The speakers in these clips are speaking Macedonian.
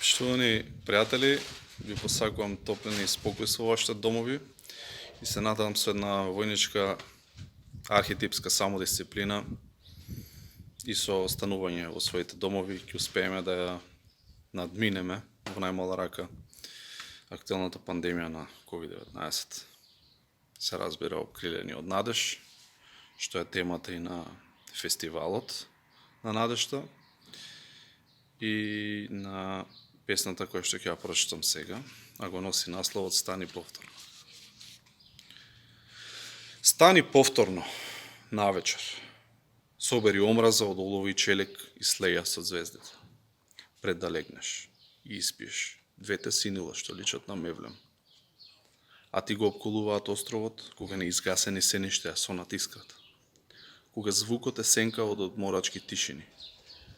Штувани пријатели, ви посакувам топлини и спокој со вашите домови и се надевам со една војничка архетипска самодисциплина и со останување во своите домови ќе успееме да ја надминеме во најмала рака актуелната пандемија на COVID-19. Се разбира окрилени од надеж, што е темата и на фестивалот на надежта и на песната која што ќе ја прочитам сега, а го носи насловот Стани повторно. Стани повторно, навечер, собери омраза од олови челик и слеја со звездите, пред да легнеш и испиеш двете синила што личат на мевлем. А ти го обколуваат островот, кога неизгасени сениште ја сонат искрата, кога звукот е сенка од одморачки тишини.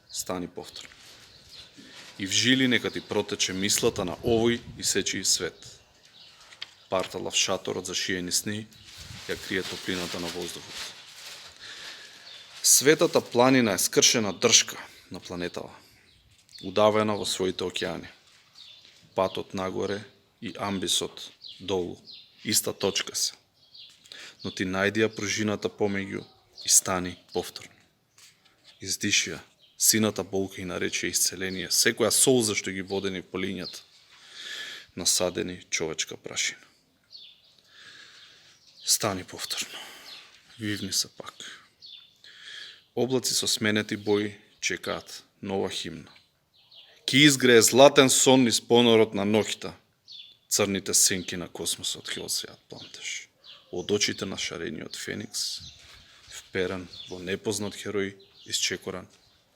Стани повторно. И в жили нека ти протече мислата на овој и сечиј свет. Парталав шаторот за шиени сни, ја крие топлината на воздухот. Светата планина е скршена дршка на планетава, удавена во своите океани. Патот нагоре и амбисот долу, иста точка се. Но ти најди ја пружината помеѓу и стани повторно. Издиши ја, сината болка и нарече исцеление, секоја солза што ги водени по лињата, насадени човечка прашина. Стани повторно, вивни се пак. Облаци со сменети бои чекаат нова химна. Ки изгрее златен сон низ понорот на ноќта, црните сенки на космосот ќе осејат пламтеж. Од очите на шарениот феникс, вперен во непознат херој, исчекоран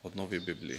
од нови библии.